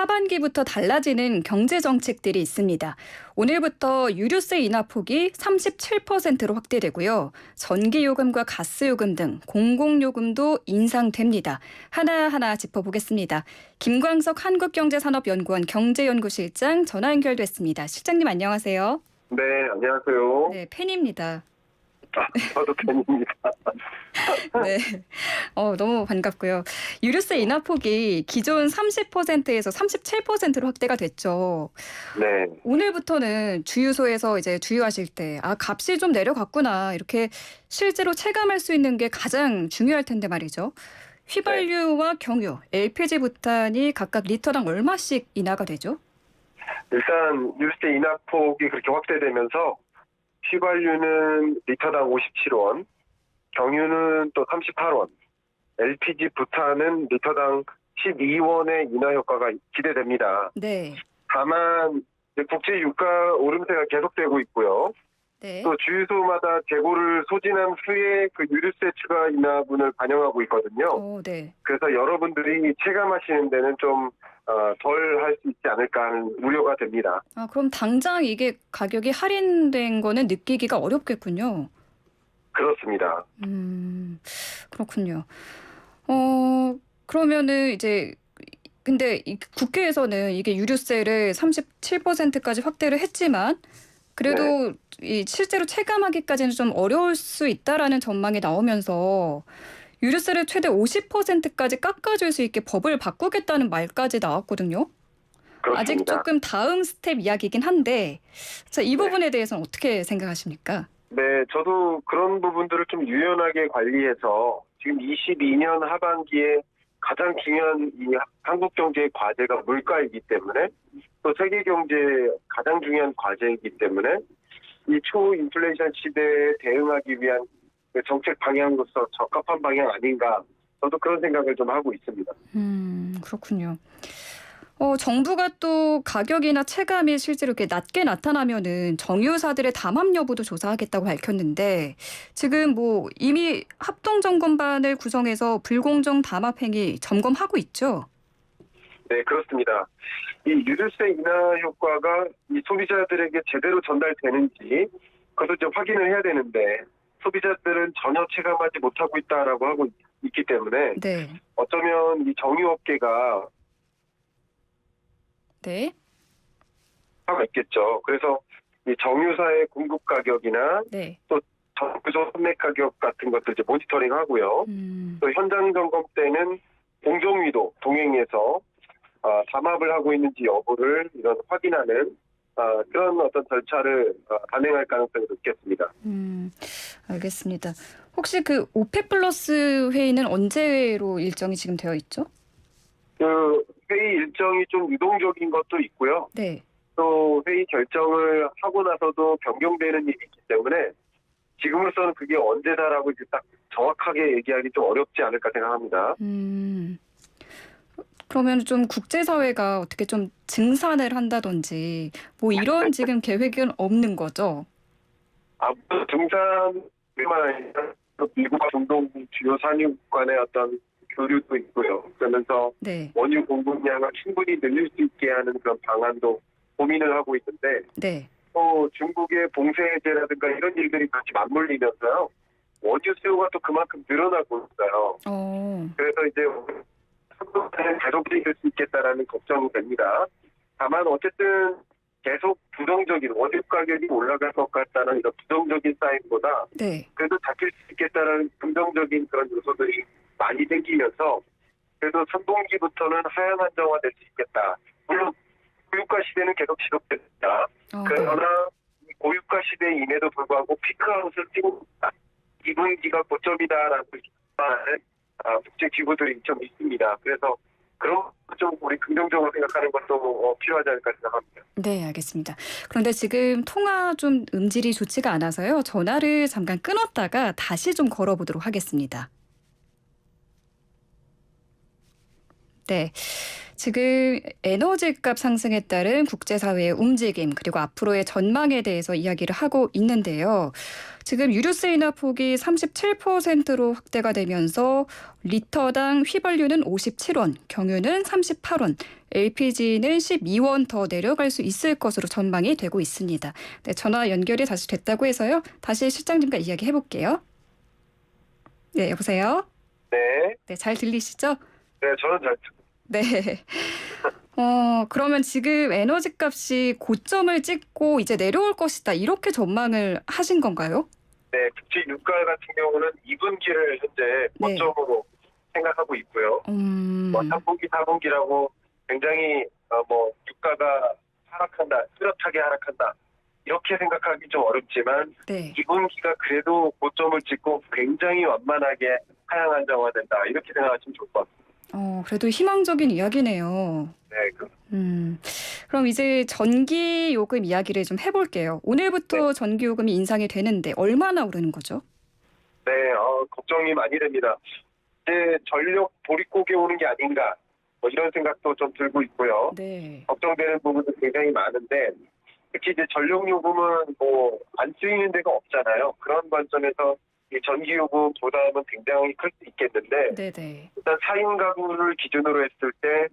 하반기부터 달라지는 경제 정책들이 있습니다. 오늘부터 유류세 인하폭이 37%로 확대되고요. 전기요금과 가스요금 등 공공요금도 인상됩니다. 하나하나 짚어보겠습니다. 김광석 한국경제산업연구원 경제연구실장 전화 연결됐습니다. 실장님 안녕하세요. 네, 안녕하세요. 네, 팬입니다. 저도 팬입니다. 네, 너무 반갑고요. 유류세 인하폭이 기존 30%에서 37%로 확대가 됐죠. 네, 오늘부터는 주유소에서 이제 주유하실 때, 값이 좀 내려갔구나, 이렇게 실제로 체감할 수 있는 게 가장 중요할 텐데 말이죠. 휘발유와 경유, LPG 부탄이 각각 리터당 얼마씩 인하가 되죠? 일단 유류세 인하폭이 그렇게 확대되면서 휘발유는 리터당 57원, 경유는 또 38원, LPG 부탄은 리터당 12원의 인하 효과가 기대됩니다. 네. 다만 이제 국제 유가 오름세가 계속되고 있고요. 네. 또 주유소마다 재고를 소진한 후에 그 유류세 추가 인하분을 반영하고 있거든요. 네. 그래서 여러분들이 체감하시는 데는 좀 덜 할 수 있지 않을까 하는 우려가 됩니다. 그럼 당장 이게 가격이 할인된 거는 느끼기가 어렵겠군요. 그렇습니다. 그렇군요. 그러면은 이제 근데 국회에서는 이게 유류세를 37%까지 확대를 했지만 그래도 이 실제로 체감하기까지는 좀 어려울 수 있다라는 전망이 나오면서 유류세를 최대 50%까지 깎아줄 수 있게 법을 바꾸겠다는 말까지 나왔거든요. 그렇습니다. 아직 조금 다음 스텝 이야기이긴 한데 자, 이 부분에 대해서는 어떻게 생각하십니까? 네, 저도 그런 부분들을 좀 유연하게 관리해서 지금 22년 하반기에 가장 중요한 이 한국 경제의 과제가 물가이기 때문에 또 세계 경제의 가장 중요한 과제이기 때문에 이 초인플레이션 시대에 대응하기 위한 그 정책 방향으로서 적합한 방향 아닌가, 저도 그런 생각을 좀 하고 있습니다. 그렇군요. 정부가 또 가격이나 체감이 실제로 이렇게 낮게 나타나면은 정유사들의 담합 여부도 조사하겠다고 밝혔는데 지금 뭐 이미 합동점검반을 구성해서 불공정 담합 행위 점검하고 있죠? 네, 그렇습니다. 이 유류세 인하 효과가 이 소비자들에게 제대로 전달되는지 그것을 좀 확인을 해야 되는데 소비자들은 전혀 체감하지 못하고 있다라고 하고 있기 때문에 네. 어쩌면 이 정유업계가 네. 하고 있겠죠. 그래서 이 정유사의 공급 가격이나 네. 또 정부조 판매 가격 같은 것들 이제 모니터링하고요. 또 현장 점검 때는 공정위도 동행해서 담합을 하고 있는지 여부를 이런 확인하는 그런 어떤 절차를 단행할 가능성이 높겠습니다. 알겠습니다. 혹시 그 오펙 플러스 회의는 언제로 일정이 지금 되어 있죠? 그 회의 일정이 좀 유동적인 것도 있고요. 네. 또 회의 결정을 하고 나서도 변경되는 일이 있기 때문에 지금으로서는 그게 언제다라고 이제 딱 정확하게 얘기하기 좀 어렵지 않을까 생각합니다. 그러면 좀 국제사회가 어떻게 좀 증산을 한다든지 뭐 이런 지금 계획은 없는 거죠? 아무튼 등산뿐만 아니라 미국과 중동 주요 산유 간의 어떤 교류도 있고요. 그러면서 네. 원유 공급량을 충분히 늘릴 수 있게 하는 그런 방안도 고민을 하고 있는데 네. 또 중국의 봉쇄 해제라든가 이런 일들이 같이 맞물리면서요. 원유 수요가 또 그만큼 늘어나고 있어요. 그래서 이제 한국에는 계속될 수 있겠다라는 걱정이 됩니다. 다만 어쨌든 계속 부정적인 원유 가격이 올라갈 것 같다는 이런 부정적인 사인보다 네. 그래도 잡힐 수 있겠다는 긍정적인 그런 요소들이 많이 생기면서 그래도 3분기부터는 하향 안정화될 수 있겠다. 물론 고유가 시대는 계속 지속됩니다. 그러나 이 고유가 시대임에도 불구하고 피크아웃을 찍고 있다. 2분기가 고점이다라는 국제 기구들이 좀 있습니다. 그래서 그런 좀 우리 긍정적으로 생각하는 것도 필요하지 않을까 생각합니다. 네, 알겠습니다. 그런데 지금 통화 좀 음질이 좋지가 않아서요. 전화를 잠깐 끊었다가 다시 좀 걸어보도록 하겠습니다. 네. 지금 에너지값 상승에 따른 국제사회의 움직임 그리고 앞으로의 전망에 대해서 이야기를 하고 있는데요. 지금 유류세 인하 폭이 37%로 확대가 되면서 리터당 휘발유는 57원, 경유는 38원, LPG는 12원 더 내려갈 수 있을 것으로 전망이 되고 있습니다. 네, 전화 연결이 다시 됐다고 해서요. 다시 실장님과 이야기해 볼게요. 네, 여보세요? 네. 네, 잘 들리시죠? 네, 저는 잘 네. 그러면 지금 에너지 값이 고점을 찍고 이제 내려올 것이다. 이렇게 전망을 하신 건가요? 네, 특히 유가 같은 경우는 2분기를 현재 네. 고점으로 생각하고 있고요. 3분기, 4분기라고 굉장히 유가가 하락한다, 뚜렷하게 하락한다 이렇게 생각하기 좀 어렵지만 네. 2분기가 그래도 고점을 찍고 굉장히 완만하게 하향 안정화된다 이렇게 생각하시면 좋을 것 같습니다. 그래도 희망적인 이야기네요. 네, 그럼 이제 전기 요금 이야기를 좀 해볼게요. 오늘부터 전기 요금이 인상이 되는데 얼마나 오르는 거죠? 네, 걱정이 많이 됩니다. 이제 전력 보릿고개 오는 게 아닌가 이런 생각도 좀 들고 있고요. 네. 걱정되는 부분도 굉장히 많은데 특히 이제 전력요금은 안 쓰이는 데가 없잖아요. 그런 관점에서 이 전기요금 부담은 굉장히 클 수 있겠는데 네네. 일단 4인 가구를 기준으로 했을 때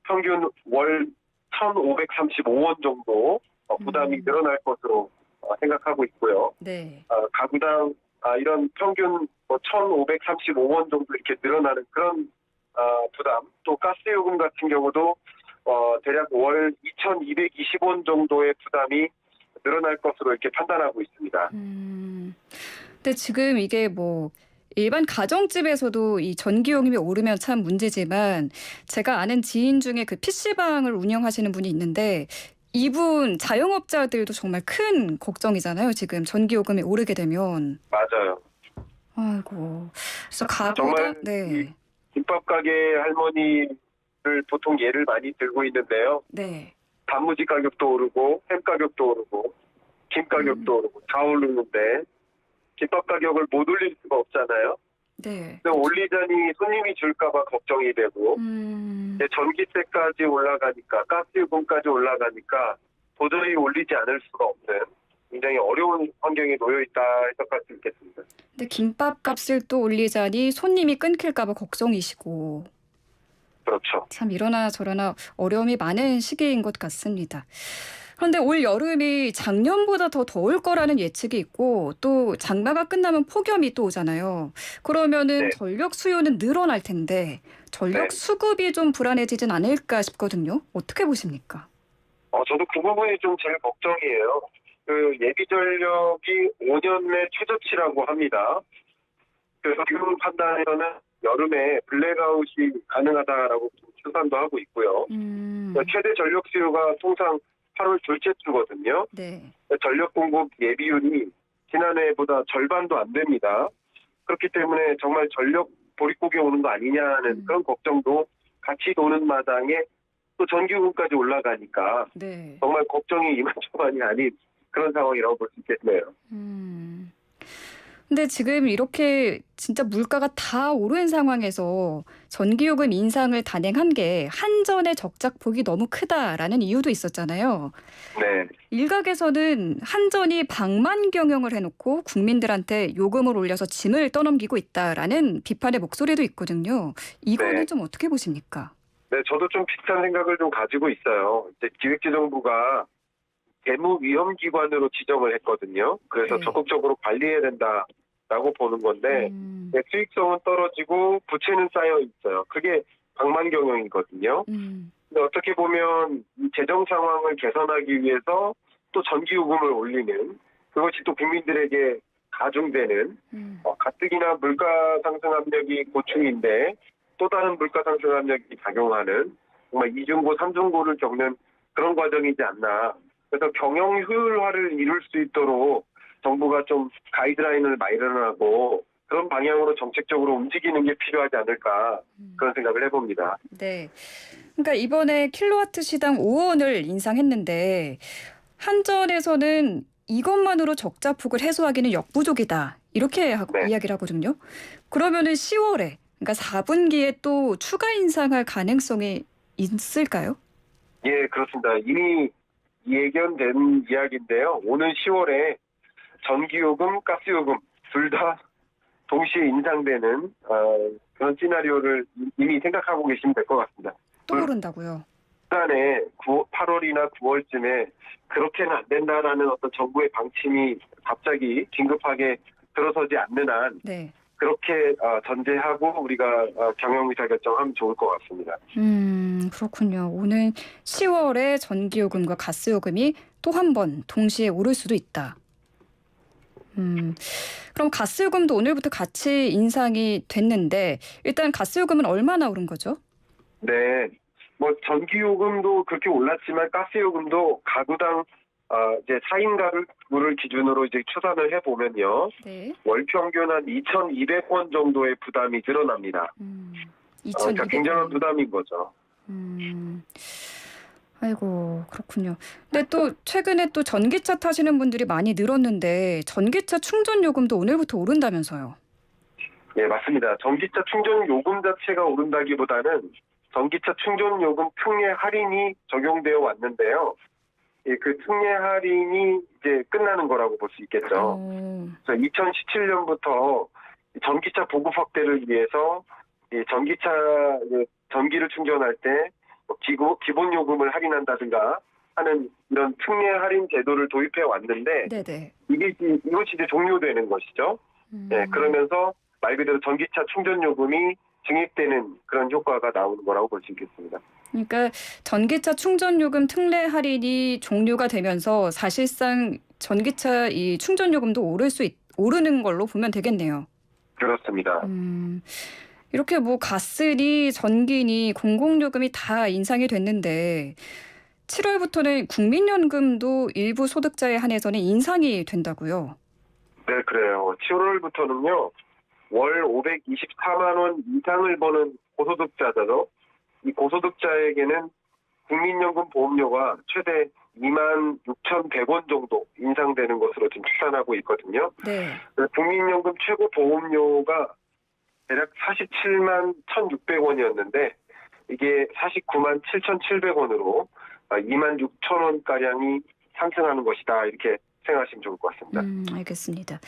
평균 월 1,535원 정도 부담이 늘어날 것으로 생각하고 있고요. 네. 가구당 이런 평균 1,535원 정도 이렇게 늘어나는 그런 부담, 또 가스요금 같은 경우도 대략 월 2,220원 정도의 부담이 늘어날 것으로 이렇게 판단하고 있습니다. 근데 지금 이게 일반 가정집에서도 이 전기요금이 오르면 참 문제지만 제가 아는 지인 중에 그 PC방을 운영하시는 분이 있는데 이분 자영업자들도 정말 큰 걱정이잖아요. 지금 전기요금이 오르게 되면. 맞아요. 아이고. 그래서 정말 네. 김밥 가게 할머니를 보통 예를 많이 들고 있는데요. 네. 단무지 가격도 오르고 햄 가격도 오르고 김 가격도 오르고 다 오르는데 김밥 가격을 못 올릴 수가 없잖아요. 네. 근데 올리자니 손님이 줄까 봐 걱정이 되고 이제 전기세까지 올라가니까 가스요금까지 올라가니까 도저히 올리지 않을 수가 없는 굉장히 어려운 환경에 놓여 있다 해석할 수 있겠습니다. 근데 김밥 값을 또 올리자니 손님이 끊길까 봐 걱정이시고. 그렇죠. 참 이러나 저러나 어려움이 많은 시기인 것 같습니다. 그런데 올 여름이 작년보다 더 더울 거라는 예측이 있고 또 장마가 끝나면 폭염이 또 오잖아요. 그러면은 네. 전력 수요는 늘어날 텐데 전력 네. 수급이 수급이 좀 불안해지진 않을까 싶거든요. 어떻게 보십니까? 저도 그 부분이 좀 제일 걱정이에요. 그 예비 전력이 5년 내 최저치라고 합니다. 그래서 지금 판단에서는 여름에 블랙아웃이 가능하다라고 추산도 하고 있고요. 최대 전력 수요가 통상 8월 둘째 주거든요. 네. 전력 공급 예비율이 지난해보다 절반도 안 됩니다. 그렇기 때문에 정말 전력 보릿고개 오는 거 아니냐는 그런 걱정도 같이 도는 마당에 또 전기요금까지 올라가니까 네. 정말 걱정이 이만저만이 아닌 그런 상황이라고 볼 수 있겠네요. 근데 지금 이렇게 진짜 물가가 다 오른 상황에서 전기요금 인상을 단행한 게 한전의 적작폭이 너무 크다라는 이유도 있었잖아요. 네. 일각에서는 한전이 방만 경영을 해놓고 국민들한테 요금을 올려서 짐을 떠넘기고 있다라는 비판의 목소리도 있거든요. 이거는 네. 좀 어떻게 보십니까? 네, 저도 좀 비슷한 생각을 좀 가지고 있어요. 이제 기획재정부가 재무위험기관으로 지정을 했거든요. 그래서 네. 적극적으로 관리해야 된다라고 보는 건데 수익성은 떨어지고 부채는 쌓여 있어요. 그게 방만 경영이거든요. 근데 어떻게 보면 이 재정 상황을 개선하기 위해서 또 전기요금을 올리는 그것이 또 국민들에게 가중되는 가뜩이나 물가 상승 압력이 고충인데 또 다른 물가 상승 압력이 작용하는 정말 이중고 삼중고를 겪는 그런 과정이지 않나. 그래서 경영 효율화를 이룰 수 있도록 정부가 좀 가이드라인을 마련하고 그런 방향으로 정책적으로 움직이는 게 필요하지 않을까 그런 생각을 해봅니다. 네. 그러니까 이번에 킬로와트 시당 5원을 인상했는데 한전에서는 이것만으로 적자폭을 해소하기는 역부족이다. 이렇게 네. 이야기를 하거든요. 그러면은 10월에 그러니까 4분기에 또 추가 인상할 가능성이 있을까요? 예, 그렇습니다. 이미 예견된 이야기인데요. 오는 10월에 전기요금, 가스요금 둘 다 동시에 인상되는 그런 시나리오를 이미 생각하고 계시면 될 것 같습니다. 또 오른다고요? 북한에 8월이나 9월쯤에 그렇게는 안 된다라는 어떤 정부의 방침이 갑자기 긴급하게 들어서지 않는 한 네. 그렇게 전제하고 우리가 경영 의사결정하면 좋을 것 같습니다. 그렇군요. 오는 10월에 전기요금과 가스요금이 또 한 번 동시에 오를 수도 있다. 그럼 가스요금도 오늘부터 같이 인상이 됐는데 일단 가스요금은 얼마나 오른 거죠? 네, 뭐 전기요금도 그렇게 올랐지만 가스요금도 가구당 이제 4인 가구를 기준으로 이제 추산을 해보면요, 네. 월 평균 한 2,200원 정도의 부담이 늘어납니다. 2,200원. 그러니까 굉장한 부담인 거죠. 아이고, 그렇군요. 근데 또 최근에 또 전기차 타시는 분들이 많이 늘었는데 전기차 충전 요금도 오늘부터 오른다면서요. 예, 맞습니다. 전기차 충전 요금 자체가 오른다기보다는 전기차 충전 요금 특례 할인이 적용되어 왔는데요. 예, 그 특례 할인이 이제 끝나는 거라고 볼 수 있겠죠. 그래서 2017년부터 전기차 보급 확대를 위해서 이 전기차 전기를 충전할 때 기본 요금을 할인한다든가 하는 이런 특례 할인 제도를 도입해 왔는데 네네. 이것이 이제 종료되는 것이죠. 네, 그러면서 말 그대로 전기차 충전 요금이 증액되는 그런 효과가 나오는 거라고 볼 수 있겠습니다. 그러니까 전기차 충전 요금 특례 할인이 종료가 되면서 사실상 전기차 이 충전 요금도 오르는 걸로 보면 되겠네요. 그렇습니다. 이렇게 뭐 가스니 전기니 공공요금이 다 인상이 됐는데 7월부터는 국민연금도 일부 소득자에 한해서는 인상이 된다고요. 네, 그래요. 7월부터는요, 월 524만 원 이상을 버는 고소득자죠. 이 고소득자에게는 국민연금 보험료가 최대 26,100원 정도 인상되는 것으로 지금 추산하고 있거든요. 네. 국민연금 최고 보험료가 대략 47만 1,600원이었는데 이게 49만 7,700원으로 2만 6천 원가량이 상승하는 것이다. 이렇게 생각하시면 좋을 것 같습니다. 알겠습니다.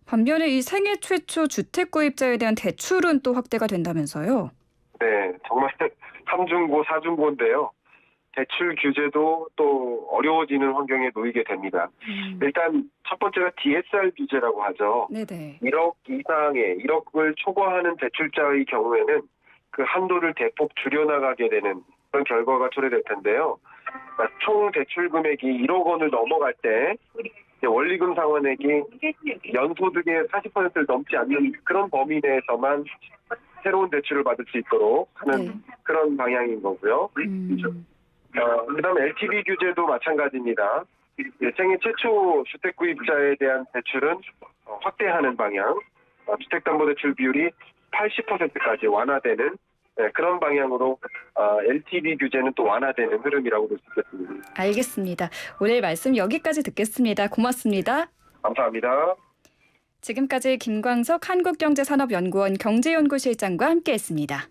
반면에 이 생애 최초 주택 구입자에 대한 대출은 또 확대가 된다면서요? 네, 정말 3중고, 4중고인데요. 대출 규제도 또 어려워지는 환경에 놓이게 됩니다. 일단 첫 번째가 DSR 규제라고 하죠. 네네. 1억 이상의 1억을 초과하는 대출자의 경우에는 그 한도를 대폭 줄여나가게 되는 그런 결과가 초래될 텐데요. 그러니까 총 대출 금액이 1억 원을 넘어갈 때 원리금 상환액이 연소득의 40%를 넘지 않는 그런 범위 내에서만 새로운 대출을 받을 수 있도록 하는 네. 그런 방향인 거고요. 그다음에 LTV 규제도 마찬가지입니다. 생애 최초 주택 구입자에 대한 대출은 확대하는 방향, 주택담보대출 비율이 80%까지 완화되는 그런 방향으로 LTV 규제는 또 완화되는 흐름이라고 볼 수 있겠습니다. 알겠습니다. 오늘 말씀 여기까지 듣겠습니다. 고맙습니다. 감사합니다. 지금까지 김광석 한국경제산업연구원 경제연구실장과 함께했습니다.